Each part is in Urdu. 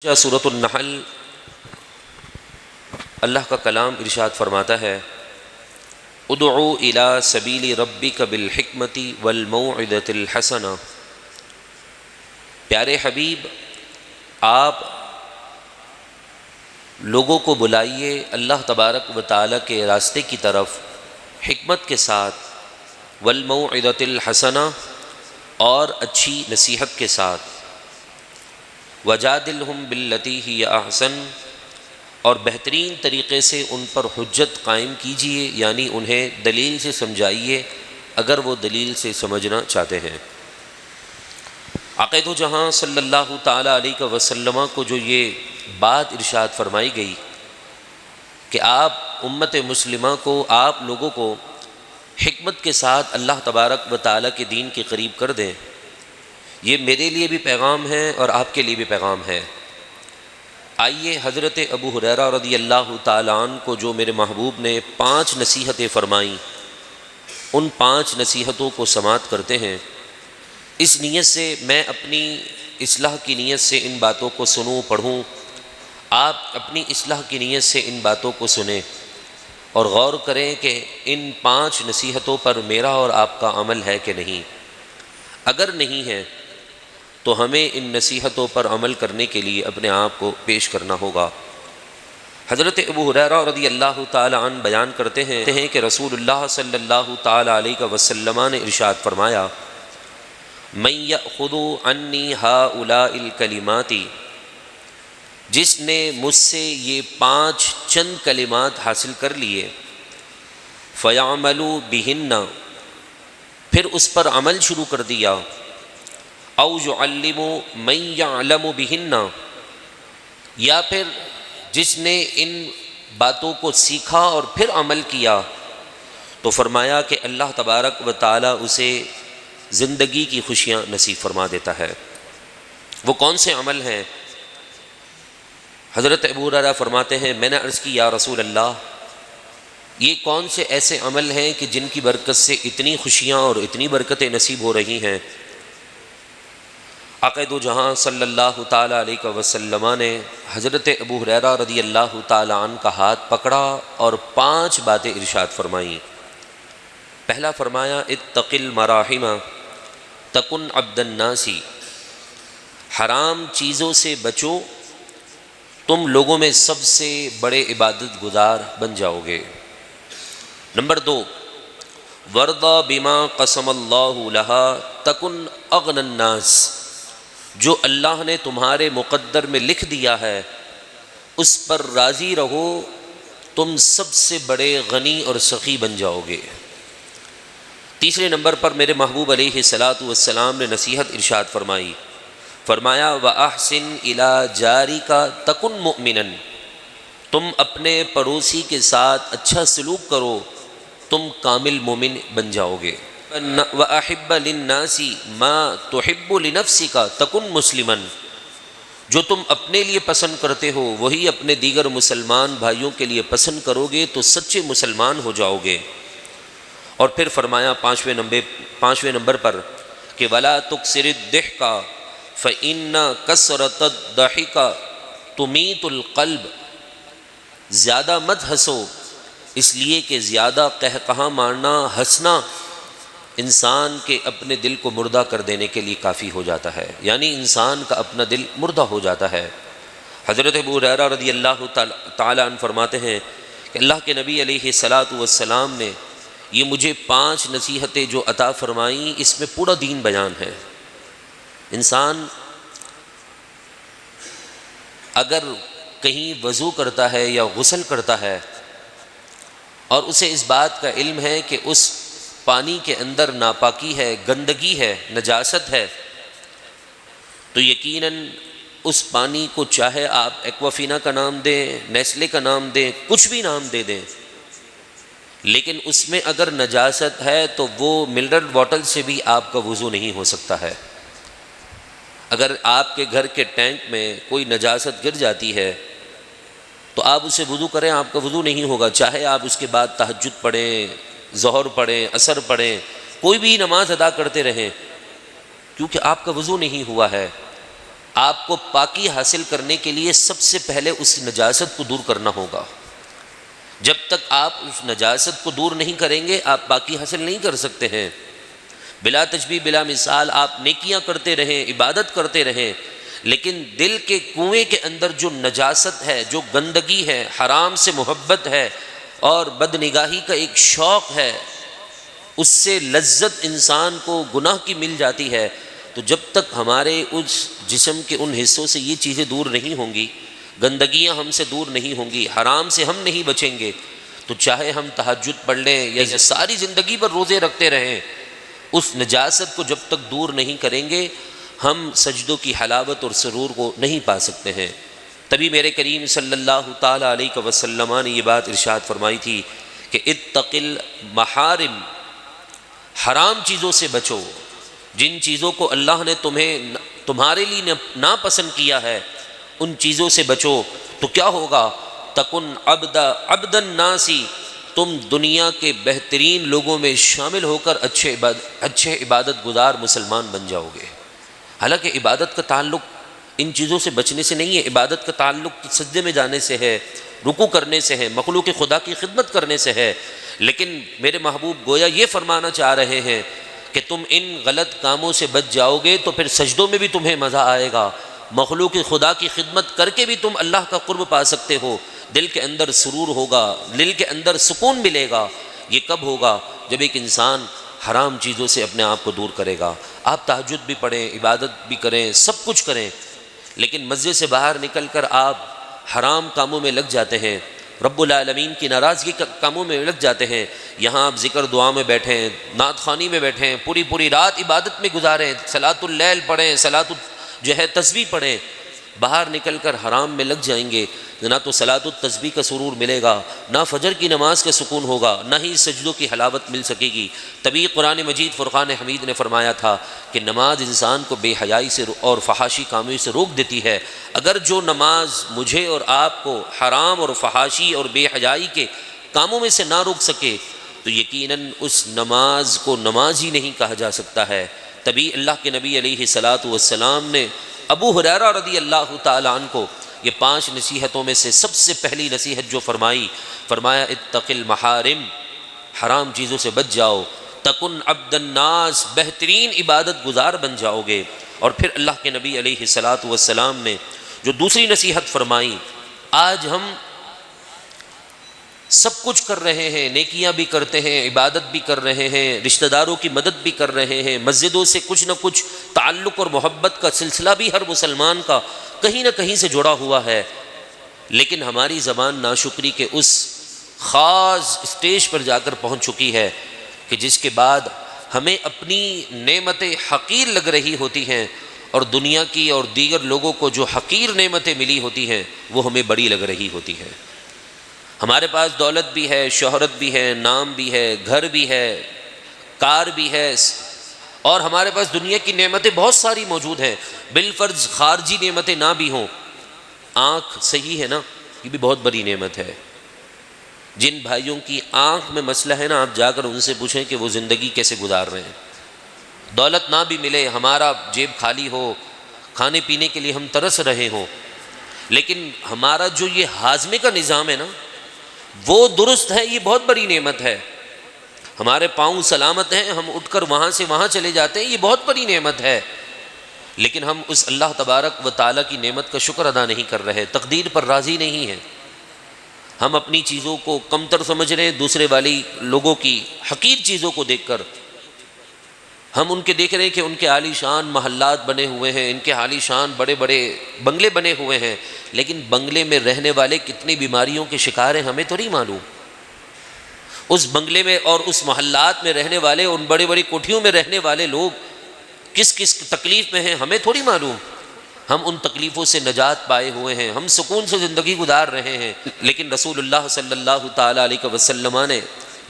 سورۃ النحل اللہ کا کلام ارشاد فرماتا ہے ادعو الی سبیل ربک بالحکمۃ والموعظۃ الحسنہ۔ پیارے حبیب، آپ لوگوں کو بلائیے اللہ تبارک و تعالیٰ کے راستے کی طرف حکمت کے ساتھ، والموعظۃ الحسنہ، اور اچھی نصیحت کے ساتھ، وجادلہم باللتی ہی احسن، اور بہترین طریقے سے ان پر حجت قائم کیجیے، یعنی انہیں دلیل سے سمجھائیے اگر وہ دلیل سے سمجھنا چاہتے ہیں۔ آقا دو جہاں صلی اللہ تعالیٰ علیہ وسلم کو جو یہ بات ارشاد فرمائی گئی کہ آپ امت مسلمہ کو، آپ لوگوں کو حکمت کے ساتھ اللہ تبارک و تعالیٰ کے دین کے قریب کر دیں، یہ میرے لیے بھی پیغام ہے اور آپ کے لیے بھی پیغام ہے۔ آئیے حضرت ابو ہریرہ رضی اللہ تعالیٰ عنہ کو جو میرے محبوب نے 5 نصیحتیں فرمائیں، ان 5 نصیحتوں کو سماعت کرتے ہیں۔ اس نیت سے میں اپنی اصلاح کی نیت سے ان باتوں کو سنوں پڑھوں، آپ اپنی اصلاح کی نیت سے ان باتوں کو سنیں اور غور کریں کہ ان 5 نصیحتوں پر میرا اور آپ کا عمل ہے کہ نہیں۔ اگر نہیں ہے تو ہمیں ان نصیحتوں پر عمل کرنے کے لیے اپنے آپ کو پیش کرنا ہوگا۔ حضرت ابو ہریرہ رضی اللہ تعالی عنہ بیان کرتے ہیں کہ رسول اللہ صلی اللہ تعالی علیہ وسلم نے ارشاد فرمایا، من یأخذ عنی ہؤلاء الکلمات، جس نے مجھ سے یہ 5 چند کلمات حاصل کر لیے، فیعمل بہن، پھر اس پر عمل شروع کر دیا، او یعلم من یعلم بہن، یا پھر جس نے ان باتوں کو سیکھا اور پھر عمل کیا، تو فرمایا کہ اللہ تبارک و تعالی اسے زندگی کی خوشیاں نصیب فرما دیتا ہے۔ وہ کون سے عمل ہیں؟ حضرت ابو ہریرہ فرماتے ہیں، میں نے عرض کی یا رسول اللہ، یہ کون سے ایسے عمل ہیں کہ جن کی برکت سے اتنی خوشیاں اور اتنی برکتیں نصیب ہو رہی ہیں؟ آقا دو جہاں صلی اللہ تعالیٰ علیہ وسلم نے حضرت ابو ہریرہ رضی اللہ تعالیٰ عنہ کا ہاتھ پکڑا اور 5 باتیں ارشاد فرمائیں۔ پہلا فرمایا، اتق المراحم تکن عبد الناس، حرام چیزوں سے بچو، تم لوگوں میں سب سے بڑے عبادت گزار بن جاؤ گے۔ نمبر 2، وَارْضَ بِمَا قَسَمَ اللَّهُ لَهَا تَكُنْ أَغْنَى النَّاسِ، جو اللہ نے تمہارے مقدر میں لکھ دیا ہے اس پر راضی رہو، تم سب سے بڑے غنی اور سخی بن جاؤ گے۔ تیسرے نمبر پر میرے محبوب علیہ الصلاۃ والسلام نے نصیحت ارشاد فرمائی، فرمایا وَأَحْسِنْ إِلَىٰ جَارِكَ تَكُنْ مُؤْمِنًا، تم اپنے پڑوسی کے ساتھ اچھا سلوک کرو، تم کامل مومن بن جاؤ گے۔ وَأَحِبَّ لِلنَّاسِ مَا تُحِبُّ لِنَفْسِكَ تَكُنْ مُسْلِمًا، جو تم اپنے لیے پسند کرتے ہو وہی اپنے دیگر مسلمان بھائیوں کے لیے پسند کرو گے تو سچے مسلمان ہو جاؤ گے۔ اور پھر فرمایا 5ویں نمبر پر کہ وَلَا تُكْثِرِ الضِّحْكَ فَإِنَّ كَثْرَةَ الضَّحِكَ تُمِيتُ الْقَلْبَ، زیادہ مت ہنسو، اس لیے کہ زیادہ قہقہا مارنا، ہنسنا انسان کے اپنے دل کو مردہ کر دینے کے لیے کافی ہو جاتا ہے، یعنی انسان کا اپنا دل مردہ ہو جاتا ہے۔ حضرت ابو ہریرہ رضی اللہ تعالیٰ عنہ فرماتے ہیں کہ اللہ کے نبی علیہ الصلاۃ والسلام نے یہ مجھے 5 نصیحتیں جو عطا فرمائیں، اس میں پورا دین بیان ہے۔ انسان اگر کہیں وضو کرتا ہے یا غسل کرتا ہے اور اسے اس بات کا علم ہے کہ اس پانی کے اندر ناپاکی ہے، گندگی ہے، نجاست ہے، تو یقیناً اس پانی کو چاہے آپ ایکوافینا کا نام دیں، نیسلے کا نام دیں، کچھ بھی نام دے دیں، لیکن اس میں اگر نجاست ہے تو وہ منرل واٹر سے بھی آپ کا وضو نہیں ہو سکتا ہے۔ اگر آپ کے گھر کے ٹینک میں کوئی نجاست گر جاتی ہے تو آپ اسے وضو کریں، آپ کا وضو نہیں ہوگا، چاہے آپ اس کے بعد تہجد پڑھیں، ظہر پڑھیں، عصر پڑھیں، کوئی بھی نماز ادا کرتے رہیں، کیونکہ آپ کا وضو نہیں ہوا ہے۔ آپ کو پاکی حاصل کرنے کے لیے سب سے پہلے اس نجاست کو دور کرنا ہوگا۔ جب تک آپ اس نجاست کو دور نہیں کریں گے آپ پاکی حاصل نہیں کر سکتے ہیں۔ بلا تشبیہ بلا مثال آپ نیکیاں کرتے رہیں، عبادت کرتے رہیں، لیکن دل کے کنویں کے اندر جو نجاست ہے، جو گندگی ہے، حرام سے محبت ہے اور بد نگاہی کا ایک شوق ہے، اس سے لذت انسان کو گناہ کی مل جاتی ہے، تو جب تک ہمارے اس جسم کے ان حصوں سے یہ چیزیں دور نہیں ہوں گی، گندگیاں ہم سے دور نہیں ہوں گی، حرام سے ہم نہیں بچیں گے، تو چاہے ہم تہجد پڑھ لیں یا ساری زندگی پر روزے رکھتے رہیں، اس نجاست کو جب تک دور نہیں کریں گے ہم سجدوں کی حلاوت اور سرور کو نہیں پا سکتے ہیں۔ تبھی میرے کریم صلی اللہ تعالی علیہ وسلم نے یہ بات ارشاد فرمائی تھی کہ اتق المحارم، حرام چیزوں سے بچو، جن چیزوں کو اللہ نے تمہارے لیے ناپسند کیا ہے ان چیزوں سے بچو، تو کیا ہوگا؟ تکن عبد الناس، تم دنیا کے بہترین لوگوں میں شامل ہو کر اچھے عبادت گزار مسلمان بن جاؤ گے۔ حالانکہ عبادت کا تعلق ان چیزوں سے بچنے سے نہیں ہے، عبادت کا تعلق سجدے میں جانے سے ہے، رکوع کرنے سے ہے، مخلوق خدا کی خدمت کرنے سے ہے، لیکن میرے محبوب گویا یہ فرمانا چاہ رہے ہیں کہ تم ان غلط کاموں سے بچ جاؤ گے تو پھر سجدوں میں بھی تمہیں مزہ آئے گا، مخلوق خدا کی خدمت کر کے بھی تم اللہ کا قرب پا سکتے ہو، دل کے اندر سرور ہوگا، دل کے اندر سکون ملے گا۔ یہ کب ہوگا؟ جب ایک انسان حرام چیزوں سے اپنے آپ کو دور کرے گا۔ آپ تہجد بھی پڑھیں، عبادت بھی کریں، سب کچھ کریں، لیکن مسجد سے باہر نکل کر آپ حرام کاموں میں لگ جاتے ہیں، رب العالمین کی ناراضگی کاموں میں لگ جاتے ہیں۔ یہاں آپ ذکر دعا میں بیٹھیں، نعت خوانی میں بیٹھیں، پوری رات عبادت میں گزاریں، صلاۃ اللیل پڑھیں، تسبیح پڑھیں، باہر نکل کر حرام میں لگ جائیں گے، نہ تو صلاۃ التسبیح کا سرور ملے گا، نہ فجر کی نماز کا سکون ہوگا، نہ ہی سجدوں کی حلاوت مل سکے گی۔ تبھی قرآن مجید فرقان حمید نے فرمایا تھا کہ نماز انسان کو بے حیائی سے اور فحاشی کاموں سے روک دیتی ہے۔ اگر جو نماز مجھے اور آپ کو حرام اور فحاشی اور بے حیائی کے کاموں میں سے نہ روک سکے تو یقیناً اس نماز کو نماز ہی نہیں کہا جا سکتا ہے۔ تبھی اللہ کے نبی علیہ الصلاۃ والسلام نے ابو ہریرہ رضی اللہ تعالیٰ عنہ کو یہ 5 نصیحتوں میں سے سب سے پہلی نصیحت جو فرمایا اتق المحارم، حرام چیزوں سے بچ جاؤ، تکن عبد الناس، بہترین عبادت گزار بن جاؤ گے۔ اور پھر اللہ کے نبی علیہ الصلاۃ والسلام نے جو دوسری نصیحت فرمائی، آج ہم سب کچھ کر رہے ہیں، نیکیاں بھی کرتے ہیں، عبادت بھی کر رہے ہیں، رشتہ داروں کی مدد بھی کر رہے ہیں، مسجدوں سے کچھ نہ کچھ تعلق اور محبت کا سلسلہ بھی ہر مسلمان کا کہیں نہ کہیں سے جڑا ہوا ہے، لیکن ہماری زبان ناشکری کے اس خاص اسٹیج پر جا کر پہنچ چکی ہے کہ جس کے بعد ہمیں اپنی نعمتیں حقیر لگ رہی ہوتی ہیں اور دنیا کی اور دیگر لوگوں کو جو حقیر نعمتیں ملی ہوتی ہیں وہ ہمیں بڑی لگ رہی ہوتی ہیں۔ ہمارے پاس دولت بھی ہے، شہرت بھی ہے، نام بھی ہے، گھر بھی ہے، کار بھی ہے، اور ہمارے پاس دنیا کی نعمتیں بہت ساری موجود ہیں، بالفرض خارجی نعمتیں نہ بھی ہوں۔ آنکھ صحیح ہے نا، یہ بھی بہت بڑی نعمت ہے۔ جن بھائیوں کی آنکھ میں مسئلہ ہے نا، آپ جا کر ان سے پوچھیں کہ وہ زندگی کیسے گزار رہے ہیں۔ دولت نہ بھی ملے، ہمارا جیب خالی ہو، کھانے پینے کے لیے ہم ترس رہے ہوں، لیکن ہمارا جو یہ ہاضمے کا نظام ہے نا وہ درست ہے، یہ بہت بڑی نعمت ہے۔ ہمارے پاؤں سلامت ہیں، ہم اٹھ کر وہاں سے وہاں چلے جاتے ہیں، یہ بہت بڑی نعمت ہے، لیکن ہم اس اللہ تبارک و تعالیٰ کی نعمت کا شکر ادا نہیں کر رہے، تقدیر پر راضی نہیں ہیں۔ ہم اپنی چیزوں کو کمتر سمجھ رہے ہیں، دوسرے والی لوگوں کی حقیر چیزوں کو دیکھ کر ہم ان کے دیکھ رہے ہیں کہ ان کے عالی شان محلات بنے ہوئے ہیں، ان کے عالی شان بڑے بڑے بنگلے بنے ہوئے ہیں، لیکن بنگلے میں رہنے والے کتنی بیماریوں کے شکار ہیں ہمیں تو نہیں معلوم۔ اس بنگلے میں اور اس محلات میں رہنے والے، ان بڑے بڑی کوٹھیوں میں رہنے والے لوگ کس کس تکلیف میں ہیں ہمیں تھوڑی معلوم۔ ہم ان تکلیفوں سے نجات پائے ہوئے ہیں، ہم سکون سے زندگی گزار رہے ہیں، لیکن رسول اللہ صلی اللہ تعالیٰ علیہ وسلم نے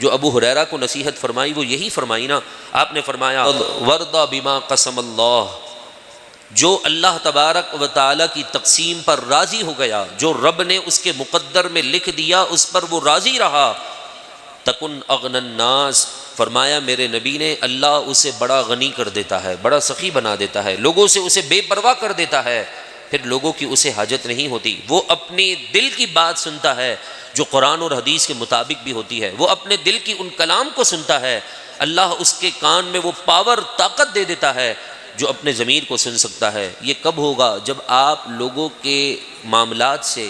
جو ابو ہریرہ کو نصیحت فرمائی وہ یہی فرمائی نا۔ آپ نے فرمایا وَرْضَ بِمَا قَسَمَ اللَّهُ، جو اللہ تبارک و تعالیٰ کی تقسیم پر راضی ہو گیا، جو رب نے اس کے مقدر میں لکھ دیا اس پر وہ راضی رہا، تکن اغنى الناس، فرمایا میرے نبی نے اللہ اسے بڑا غنی کر دیتا ہے، بڑا سخی بنا دیتا ہے، لوگوں سے اسے بے پرواہ کر دیتا ہے، پھر لوگوں کی اسے حاجت نہیں ہوتی، وہ اپنے دل کی بات سنتا ہے جو قرآن اور حدیث کے مطابق بھی ہوتی ہے، وہ اپنے دل کی ان کلام کو سنتا ہے، اللہ اس کے کان میں وہ پاور طاقت دے دیتا ہے جو اپنے ضمیر کو سن سکتا ہے۔ یہ کب ہوگا؟ جب آپ لوگوں کے معاملات سے،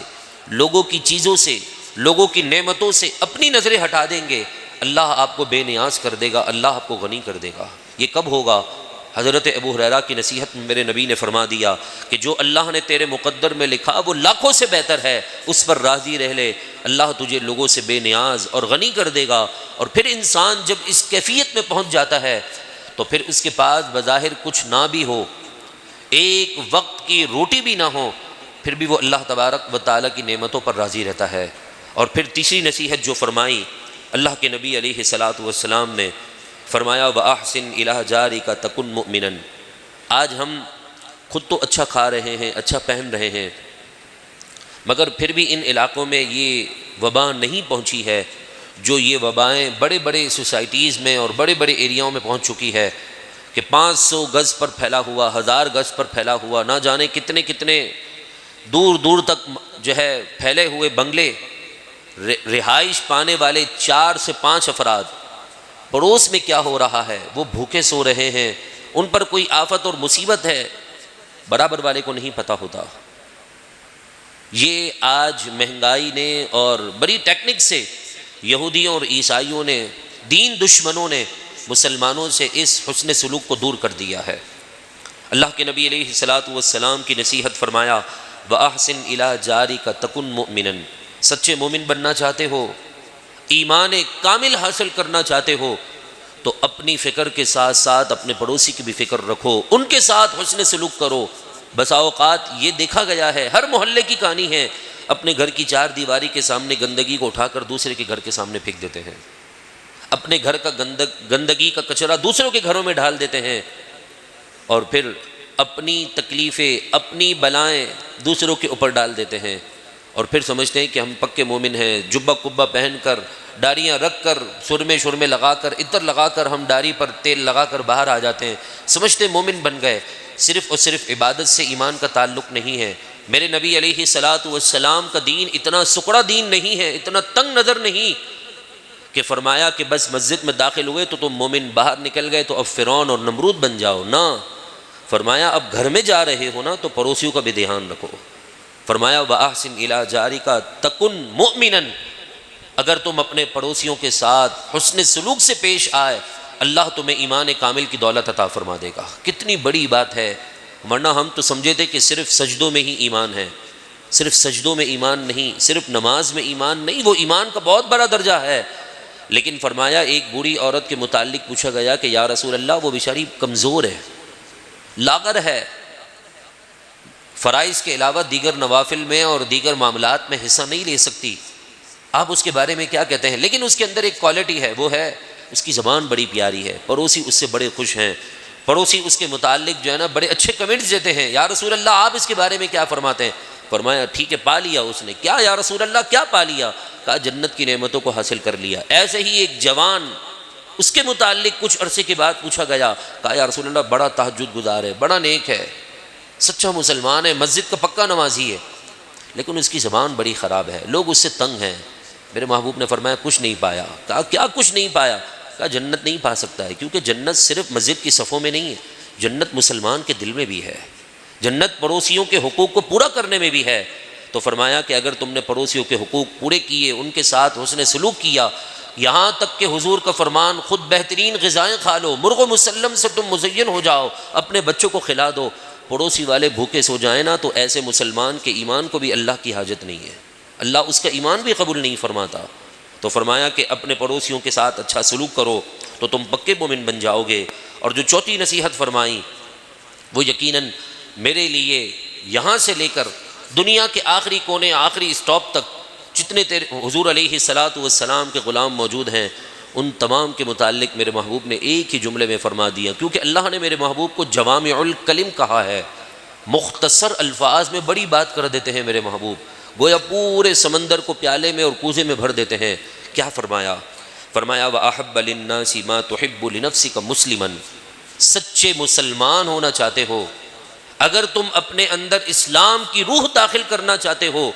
لوگوں کی چیزوں سے، لوگوں کی نعمتوں سے اپنی نظریں ہٹا دیں گے، اللہ آپ کو بے نیاز کر دے گا، اللہ آپ کو غنی کر دے گا۔ یہ کب ہوگا؟ حضرت ابو ہریرہ کی نصیحت میں میرے نبی نے فرما دیا کہ جو اللہ نے تیرے مقدر میں لکھا وہ لاکھوں سے بہتر ہے، اس پر راضی رہ لے، اللہ تجھے لوگوں سے بے نیاز اور غنی کر دے گا۔ اور پھر انسان جب اس کیفیت میں پہنچ جاتا ہے تو پھر اس کے پاس بظاہر کچھ نہ بھی ہو، ایک وقت کی روٹی بھی نہ ہو، پھر بھی وہ اللہ تبارک و تعالیٰ کی نعمتوں پر راضی رہتا ہے۔ اور پھر تیسری نصیحت جو فرمائی اللہ کے نبی علیہ الصلاۃ والسلام نے فرمایا وَأَحْسِنْ إِلَىٰ جَارِكَ تَكُنْ مُؤْمِنًا۔ آج ہم خود تو اچھا کھا رہے ہیں، اچھا پہن رہے ہیں، مگر پھر بھی ان علاقوں میں یہ وبا نہیں پہنچی ہے جو یہ وبائیں بڑے بڑے سوسائٹیز میں اور بڑے بڑے ایریاؤں میں پہنچ چکی ہے کہ 500 گز پر پھیلا ہوا، 1000 گز پر پھیلا ہوا، نہ جانے کتنے کتنے دور دور تک جو ہے پھیلے ہوئے بنگلے، رہائش پانے والے 4 سے 5 افراد، پڑوس میں کیا ہو رہا ہے، وہ بھوکے سو رہے ہیں، ان پر کوئی آفت اور مصیبت ہے، برابر والے کو نہیں پتہ ہوتا۔ یہ آج مہنگائی نے اور بڑی ٹیکنک سے یہودیوں اور عیسائیوں نے، دین دشمنوں نے مسلمانوں سے اس حسن سلوک کو دور کر دیا ہے۔ اللہ کے نبی علیہ الصلاۃ والسلام کی نصیحت فرمایا وَأَحْسِنْ إِلَىٰ جَارِكَ تَكُنْ مُؤْمِنًا۔ سچے مومن بننا چاہتے ہو، ایمان کامل حاصل کرنا چاہتے ہو تو اپنی فکر کے ساتھ ساتھ اپنے پڑوسی کی بھی فکر رکھو، ان کے ساتھ حسن سلوک کرو۔ بسا اوقات یہ دیکھا گیا ہے، ہر محلے کی کہانی ہے، اپنے گھر کی 4 دیواری کے سامنے گندگی کو اٹھا کر دوسرے کے گھر کے سامنے پھینک دیتے ہیں، اپنے گھر کا گندگی کا کچرا دوسروں کے گھروں میں ڈال دیتے ہیں، اور پھر اپنی تکلیفیں، اپنی بلائیں دوسروں کے اوپر ڈال دیتے ہیں، اور پھر سمجھتے ہیں کہ ہم پکے مومن ہیں، جبہ کبہ پہن کر، ڈاڑیاں رکھ کر، سرمے لگا کر، عطر لگا کر ہم ڈاڑی پر تیل لگا کر باہر آ جاتے ہیں، سمجھتے مومن بن گئے۔ صرف اور صرف عبادت سے ایمان کا تعلق نہیں ہے۔ میرے نبی علیہ الصلاۃ والسلام کا دین اتنا سکڑا دین نہیں ہے، اتنا تنگ نظر نہیں کہ فرمایا کہ بس مسجد میں داخل ہوئے تو تم مومن، باہر نکل گئے تو اب فرعون اور نمرود بن جاؤ، نہ، فرمایا اب گھر میں جا رہے ہو نا تو پڑوسیوں کا بھی دھیان رکھو۔ فرمایا وَأَحْسِنْ إِلَىٰ جَارِكَ تَكُنْ مُؤْمِنًا۔ اگر تم اپنے پڑوسیوں کے ساتھ حسن سلوک سے پیش آئے، اللہ تمہیں ایمان کامل کی دولت عطا فرما دے گا۔ کتنی بڑی بات ہے، ورنہ ہم تو سمجھے تھے کہ صرف سجدوں میں ہی ایمان ہے، صرف سجدوں میں ایمان نہیں، صرف نماز میں ایمان نہیں، وہ ایمان کا بہت بڑا درجہ ہے۔ لیکن فرمایا ایک بوڑھی عورت کے متعلق پوچھا گیا کہ یا رسول اللہ وہ بیچاری کمزور ہے، لاغر ہے، فرائض کے علاوہ دیگر نوافل میں اور دیگر معاملات میں حصہ نہیں لے سکتی، آپ اس کے بارے میں کیا کہتے ہیں؟ لیکن اس کے اندر ایک کوالٹی ہے، وہ ہے اس کی زبان بڑی پیاری ہے، پڑوسی اس سے بڑے خوش ہیں، پڑوسی اس کے متعلق جو ہے نا بڑے اچھے کمنٹس دیتے ہیں، یا رسول اللہ آپ اس کے بارے میں کیا فرماتے ہیں؟ فرمایا ٹھیک ہے، پا لیا اس نے۔ کیا یا رسول اللہ کیا پا لیا؟ کہا جنت کی نعمتوں کو حاصل کر لیا۔ ایسے ہی ایک جوان، اس کے متعلق کچھ عرصے کے بعد پوچھا گیا، کہا یا رسول اللہ بڑا تہجد گزار ہے، بڑا نیک ہے، سچا مسلمان ہے، مسجد کا پکا نمازی ہے، لیکن اس کی زبان بڑی خراب ہے، لوگ اس سے تنگ ہیں۔ میرے محبوب نے فرمایا کچھ نہیں پایا۔ کہا کیا کچھ نہیں پایا؟ کہا جنت نہیں پا سکتا ہے، کیونکہ جنت صرف مسجد کی صفوں میں نہیں ہے، جنت مسلمان کے دل میں بھی ہے، جنت پڑوسیوں کے حقوق کو پورا کرنے میں بھی ہے۔ تو فرمایا کہ اگر تم نے پڑوسیوں کے حقوق پورے کیے، ان کے ساتھ حسن سلوک کیا، یہاں تک کہ حضور کا فرمان خود بہترین غذائیں کھا لو، مرغ و مسلم سے تم مزین ہو جاؤ، اپنے بچوں کو کھلا دو، پڑوسی والے بھوکے سو جائیں نا تو ایسے مسلمان کے ایمان کو بھی اللہ کی حاجت نہیں ہے، اللہ اس کا ایمان بھی قبول نہیں فرماتا۔ تو فرمایا کہ اپنے پڑوسیوں کے ساتھ اچھا سلوک کرو تو تم پکے مومن بن جاؤ گے۔ اور جو چوتھی نصیحت فرمائی وہ یقیناً میرے لیے یہاں سے لے کر دنیا کے آخری کونے، آخری اسٹاپ تک جتنے تیرے حضور علیہ الصلاۃ والسلام کے غلام موجود ہیں، ان تمام کے متعلق میرے محبوب نے ایک ہی جملے میں فرما دیا، کیونکہ اللہ نے میرے محبوب کو جوامع الکلم کہا ہے، مختصر الفاظ میں بڑی بات کر دیتے ہیں میرے محبوب، گویا پورے سمندر کو پیالے میں اور کوزے میں بھر دیتے ہیں۔ کیا فرمایا؟ فرمایا وَأَحَبَّ لِلنَّاسِ مَا تُحِبُّ لِنَفْسِكَ مُسْلِمًا، سچے مسلمان ہونا چاہتے ہو، اگر تم اپنے اندر اسلام کی روح داخل کرنا چاہتے ہو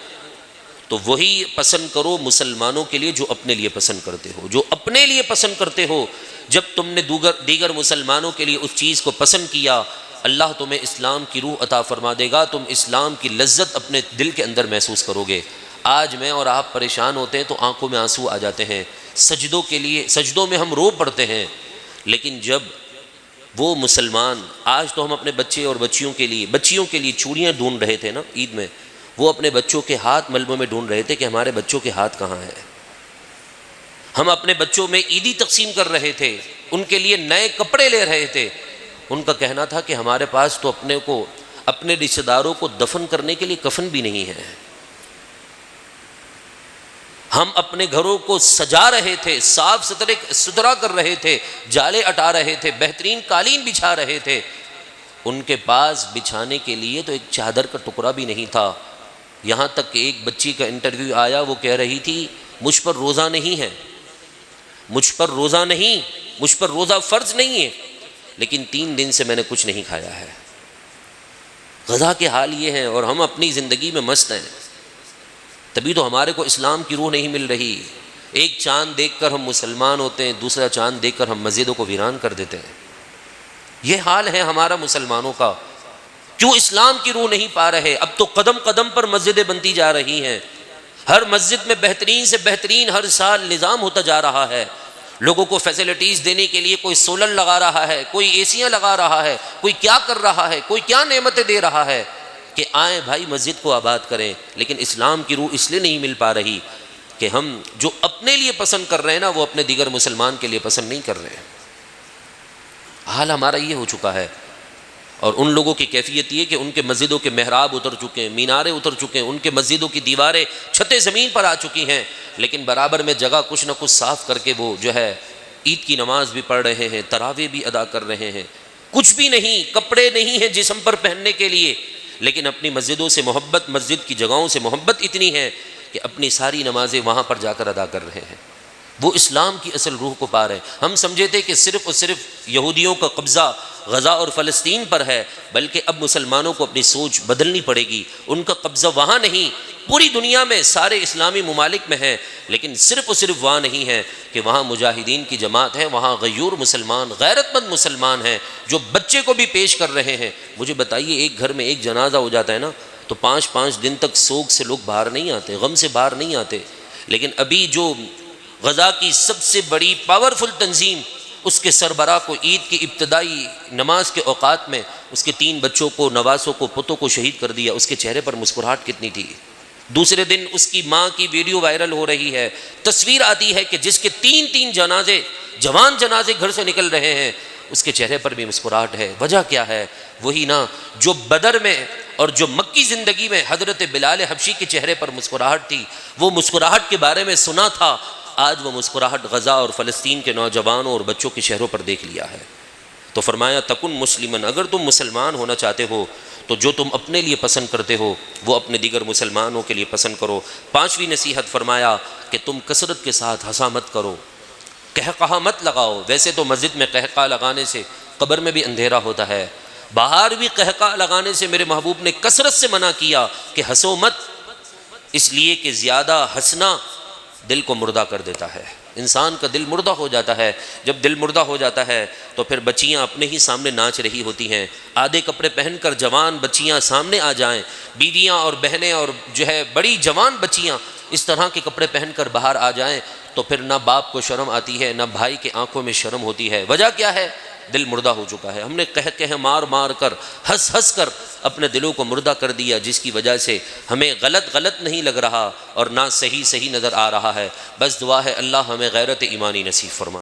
تو وہی پسند کرو مسلمانوں کے لیے جو اپنے لیے پسند کرتے ہو، جو اپنے لیے پسند کرتے ہو۔ جب تم نے دیگر مسلمانوں کے لیے اس چیز کو پسند کیا، اللہ تمہیں اسلام کی روح عطا فرما دے گا، تم اسلام کی لذت اپنے دل کے اندر محسوس کرو گے۔ آج میں اور آپ پریشان ہوتے ہیں تو آنکھوں میں آنسو آ جاتے ہیں، سجدوں میں ہم رو پڑتے ہیں، لیکن جب وہ مسلمان، آج تو ہم اپنے بچے اور بچیوں کے لیے چوڑیاں ڈھونڈ رہے تھے نا عید میں، وہ اپنے بچوں کے ہاتھ ملبوں میں ڈھونڈ رہے تھے کہ ہمارے بچوں کے ہاتھ کہاں ہیں۔ ہم اپنے بچوں میں عیدی تقسیم کر رہے تھے، ان کے لیے نئے کپڑے لے رہے تھے، ان کا کہنا تھا کہ ہمارے پاس تو اپنے رشتہ داروں کو دفن کرنے کے لیے کفن بھی نہیں ہے۔ ہم اپنے گھروں کو سجا رہے تھے، صاف ستھرا کر رہے تھے، جالے اٹا رہے تھے، بہترین قالین بچھا رہے تھے، ان کے پاس بچھانے کے لیے تو ایک چادر کا ٹکڑا بھی نہیں تھا۔ یہاں تک کہ ایک بچی کا انٹرویو آیا، وہ کہہ رہی تھی مجھ پر روزہ نہیں ہے، مجھ پر روزہ فرض نہیں ہے، لیکن 3 دن سے میں نے کچھ نہیں کھایا ہے۔ غزہ کے حال یہ ہیں اور ہم اپنی زندگی میں مست ہیں، تبھی تو ہمارے کو اسلام کی روح نہیں مل رہی۔ ایک چاند دیکھ کر ہم مسلمان ہوتے ہیں، دوسرا چاند دیکھ کر ہم مسجدوں کو ویران کر دیتے ہیں۔ یہ حال ہے ہمارا مسلمانوں کا۔ کیوں اسلام کی روح نہیں پا رہے؟ اب تو قدم قدم پر مسجدیں بنتی جا رہی ہیں، ہر مسجد میں بہترین سے بہترین ہر سال نظام ہوتا جا رہا ہے، لوگوں کو فیسلٹیز دینے کے لیے کوئی سولر لگا رہا ہے، کوئی ایسیاں لگا رہا ہے، کوئی کیا کر رہا ہے، کوئی کیا نعمتیں دے رہا ہے کہ آئیں بھائی مسجد کو آباد کریں، لیکن اسلام کی روح اس لیے نہیں مل پا رہی کہ ہم جو اپنے لیے پسند کر رہے ہیں نا، وہ اپنے دیگر مسلمان کے لیے پسند نہیں کر رہے ہیں۔ حال ہمارا یہ ہو چکا ہے، اور ان لوگوں کی کیفیت یہ کہ ان کے مسجدوں کے محراب اتر چکے ہیں، میناریں اتر چکے ہیں، ان کے مسجدوں کی دیواریں چھتیں زمین پر آ چکی ہیں، لیکن برابر میں جگہ کچھ نہ کچھ صاف کر کے وہ جو ہے عید کی نماز بھی پڑھ رہے ہیں، تراویح بھی ادا کر رہے ہیں، کچھ بھی نہیں، کپڑے نہیں ہیں جسم پر پہننے کے لیے، لیکن اپنی مسجدوں سے محبت، مسجد کی جگہوں سے محبت اتنی ہے کہ اپنی ساری نمازیں وہاں پر جا کر ادا کر رہے ہیں۔ وہ اسلام کی اصل روح کو پا رہے ہیں۔ ہم سمجھے تھے کہ صرف اور صرف یہودیوں کا قبضہ غزہ اور فلسطین پر ہے، بلکہ اب مسلمانوں کو اپنی سوچ بدلنی پڑے گی۔ ان کا قبضہ وہاں نہیں، پوری دنیا میں سارے اسلامی ممالک میں ہے، لیکن صرف اور صرف وہاں نہیں ہے کہ وہاں مجاہدین کی جماعت ہے، وہاں غیور مسلمان، غیرت مند مسلمان ہیں جو بچے کو بھی پیش کر رہے ہیں۔ مجھے بتائیے، ایک گھر میں ایک جنازہ ہو جاتا ہے نا تو 5 دن تک سوگ سے لوگ باہر نہیں آتے، غم سے باہر نہیں آتے، لیکن ابھی جو غزہ کی سب سے بڑی پاورفل تنظیم، اس کے سربراہ کو عید کی ابتدائی نماز کے اوقات میں اس کے 3 بچوں کو، نواسوں کو، پتوں کو شہید کر دیا، اس کے چہرے پر مسکراہٹ کتنی تھی۔ دوسرے دن اس کی ماں کی ویڈیو وائرل ہو رہی ہے، تصویر آتی ہے کہ جس کے 3 جنازے، جوان جنازے گھر سے نکل رہے ہیں، اس کے چہرے پر بھی مسکراہٹ ہے۔ وجہ کیا ہے؟ وہی نا جو بدر میں اور جو مکی زندگی میں حضرت بلال حبشی کے چہرے پر مسکراہٹ تھی، وہ مسکراہٹ کے بارے میں سنا تھا، آج وہ مسکراہٹ غزہ اور فلسطین کے نوجوانوں اور بچوں کے چہروں پر دیکھ لیا ہے۔ تو فرمایا تکن مسلمن، اگر تم مسلمان ہونا چاہتے ہو تو جو تم اپنے لیے پسند کرتے ہو وہ اپنے دیگر مسلمانوں کے لیے پسند کرو۔ 5ویں نصیحت فرمایا کہ تم کثرت کے ساتھ ہنسا مت کرو، قہقہا مت لگاؤ۔ ویسے تو مسجد میں قہقہا لگانے سے قبر میں بھی اندھیرا ہوتا ہے، باہر بھی قہقہا لگانے سے میرے محبوب نے کثرت سے منع کیا کہ ہنسو مت، اس لیے کہ زیادہ ہنسنا دل کو مردہ کر دیتا ہے، انسان کا دل مردہ ہو جاتا ہے۔ جب دل مردہ ہو جاتا ہے تو پھر بچیاں اپنے ہی سامنے ناچ رہی ہوتی ہیں، آدھے کپڑے پہن کر جوان بچیاں سامنے آ جائیں، بیویاں اور بہنیں اور جو ہے بڑی جوان بچیاں اس طرح کے کپڑے پہن کر باہر آ جائیں تو پھر نہ باپ کو شرم آتی ہے، نہ بھائی کے آنکھوں میں شرم ہوتی ہے۔ وجہ کیا ہے؟ دل مردہ ہو چکا ہے۔ ہم نے کہہ مار مار کر، ہنس کر اپنے دلوں کو مردہ کر دیا، جس کی وجہ سے ہمیں غلط نہیں لگ رہا اور نہ صحیح نظر آ رہا ہے۔ بس دعا ہے اللہ ہمیں غیرت ایمانی نصیب فرمائے۔